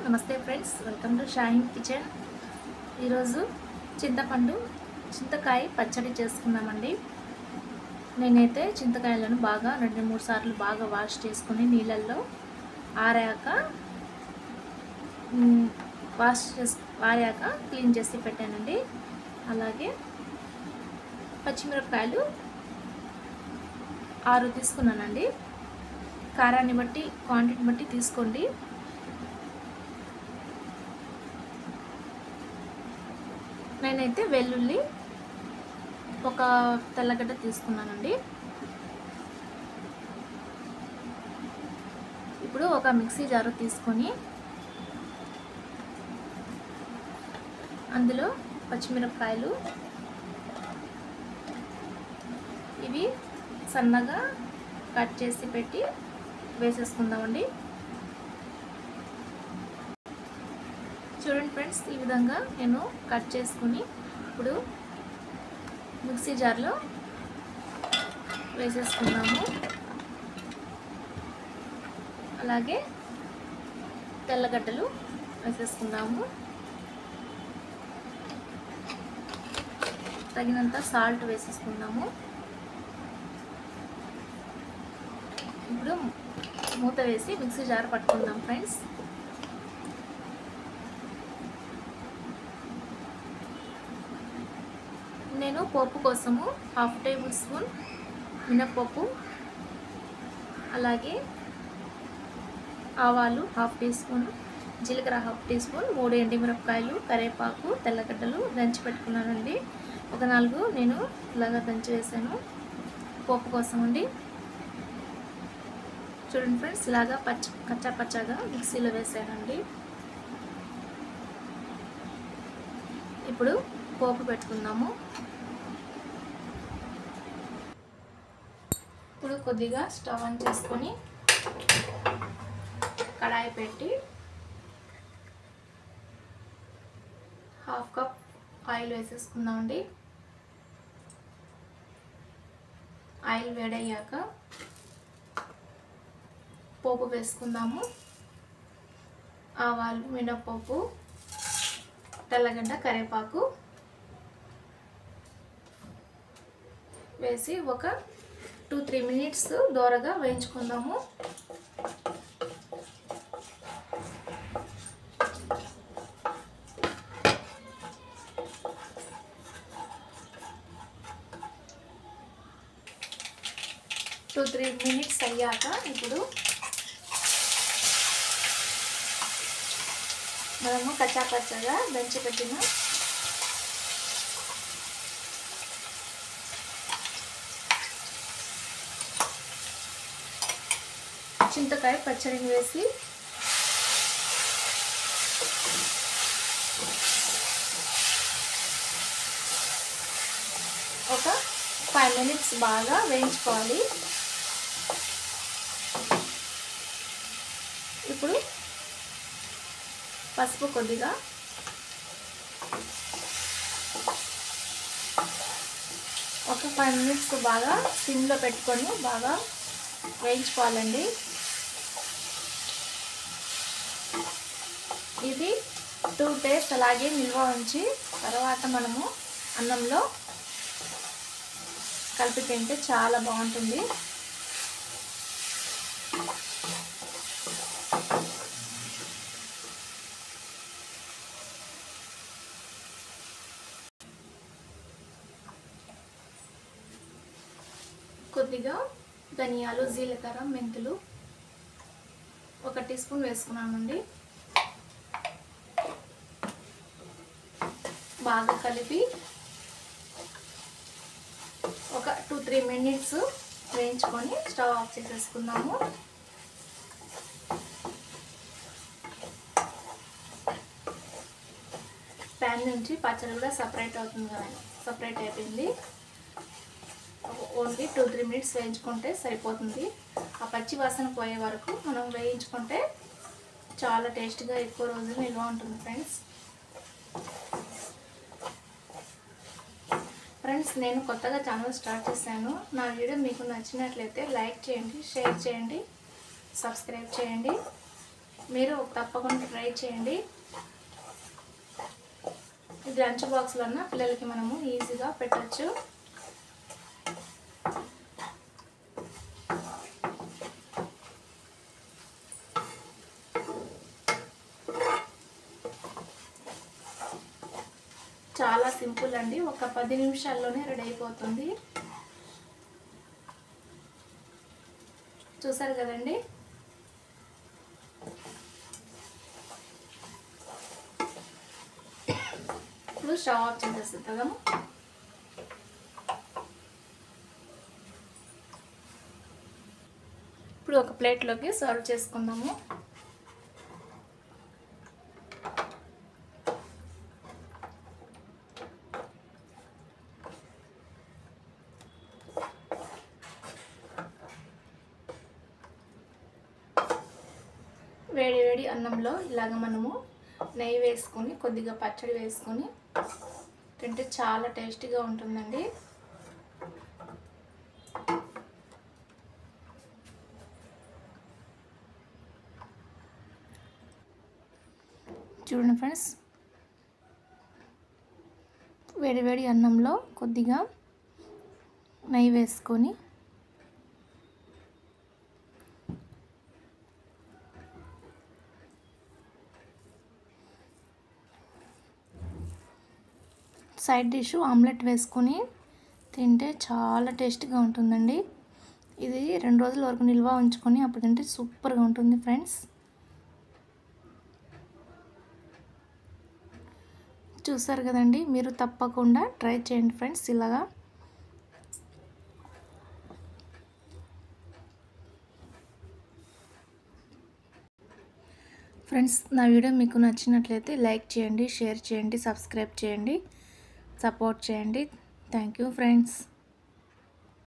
నమస్తే friends, welcome to Shaheen kitchen. ఈరోజు చింతకాయ పచ్చడి చేసుకున్నామండి. నేనైతే చింతకాయలను బాగా 2-3 సార్లు బాగా వాష్ చేసుకుని నీళ్ళల్లో ఆరాక క్లీన్ చేసి పెట్టానండి. అలాగే పచ్చిమిరపకాయలు 6 తీసుకున్నానండి. కారాన్ని బట్టి క్వాంటిటీ బట్టి తీసుకోండి. నేనైతే వెల్లుల్లి ఒక తెల్లగడ్డ తీసుకున్నానండి. ఇప్పుడు ఒక మిక్సీ జారు తీసుకొని అందులో పచ్చిమిరపకాయలు ఇవి సన్నగా కట్ చేసి పెట్టి వేసేసుకుందామండి. చూడండి ఫ్రెండ్స్, ఈ విధంగా నేను కట్ చేసుకుని ఇప్పుడు మిక్సీ జార్లో వేసేసుకున్నాము. అలాగే తెల్లగడ్డలు వేసేసుకున్నాము. తగినంత సాల్ట్ వేసేసుకున్నాము. ఇప్పుడు మూత వేసి మిక్సీ జార్ పట్టుకుందాం ఫ్రెండ్స్. నేను పోపు కోసము 1/2 టేబుల్ స్పూన్ మినప్పప్పు, అలాగే ఆవాలు 1/2 టీ స్పూన్, జీలకర్ర 1/2 టీ స్పూన్, 3 ఎండుమిరపకాయలు, కరివేపాకు, తెల్లగడ్డలు దంచి పెట్టుకున్నానండి. ఒక 4 నేను ఇలాగా దంచి వేసాను పోపు కోసం అండి. చూడండి ఫ్రెండ్స్, ఇలాగా కచ్చా పచ్చాగా మిక్సీలో వేసానండి. ఇప్పుడు పోపు పెట్టుకుందాము. ఇప్పుడు కొద్దిగా స్టవ్ ఆన్ చేసుకొని కడాయి పెట్టి 1/2 కప్ ఆయిల్ వేసేసుకుందామండి. ఆయిల్ వేడయ్యాక పోపు వేసుకుందాము. ఆవాలు, మినప్పప్పు, తెల్లగడ్డ, కరివేపాకు వేసి ఒక 2-3 మినిట్స్ దోరగా వేయించుకుందాము. అయ్యాక ఇప్పుడు మనము కచ్చాపచ్చగా దంచి పెట్టిన చింతకాయ పచ్చడిని వేసి ఒక 5 మినిట్స్ బాగా వేయించుకోవాలి. ఇప్పుడు పసుపు కొద్దిగా, ఒక 5 మినిట్స్ బాగా సిమ్లో పెట్టుకొని బాగా వేయించుకోవాలండి. ఇది 2 days అలాగే నిల్వ ఉంచి తర్వాత మనము అన్నంలో కలిపి తింటే చాలా బాగుంటుంది. కొద్దిగా ధనియాలు, జీలకర్ర, మెంతులు 1 టీ స్పూన్ వేసుకున్నానండి. బాగా కలిపి ఒక 2-3 మినిట్స్ వేయించుకొని స్టవ్ ఆఫ్ చేసేసుకుందాము. ప్యాన్ నుంచి పచ్చడి కూడా సపరేట్ అవుతుంది కదా, సపరేట్ అయిపోయింది. ఓన్లీ 2-3 మినిట్స్ వేయించుకుంటే సరిపోతుంది. ఆ పచ్చి వాసన పోయే వరకు మనం వేయించుకుంటే చాలా టేస్ట్గా ఎక్కువ రోజులు నిల్వ ఉంటుంది ఫ్రెండ్స్. నేను కొత్తగా ఛానల్ స్టార్ట్ చేశాను. నా వీడియో మీకు నచ్చినట్లయితే లైక్ చేయండి, షేర్ చేయండి, సబ్స్క్రైబ్ చేయండి. మీరు తప్పకుండా ట్రై చేయండి. ఇది లంచ్ బాక్స్లో ఉన్న పిల్లలకి మనము ఈజీగా పెట్టచ్చు. చాలా సింపుల్ అండి, ఒక 10 నిమిషాల్లోనే రెడీ అయిపోతుంది. చూసారు కదండి. ఇప్పుడు స్టవ్ ఆఫ్ చేసేద్దాము. ఇప్పుడు ఒక ప్లేట్లోకి సర్వ్ చేసుకుందాము. వేడి వేడి అన్నంలో ఇలాగ మనము నెయ్యి వేసుకొని కొద్దిగా పచ్చడి వేసుకొని తింటే చాలా టేస్టీగా ఉంటుందండి. చూడండి ఫ్రెండ్స్, వేడి వేడి అన్నంలో కొద్దిగా నెయ్యి వేసుకొని సైడ్ డిష్ ఆమ్లెట్ వేసుకొని తింటే చాలా టేస్టీగా ఉంటుందండి. ఇది 2 రోజుల వరకు నిల్వ ఉంచుకొని అప్పుడు తింటే సూపర్గా ఉంటుంది ఫ్రెండ్స్. చూసారు కదండి, మీరు తప్పకుండా ట్రై చేయండి ఫ్రెండ్స్. ఇలాగా ఫ్రెండ్స్, నా వీడియో మీకు నచ్చినట్లయితే లైక్ చేయండి, షేర్ చేయండి, సబ్స్క్రైబ్ చేయండి, సపోర్ట్ చేయండి. Thank you friends.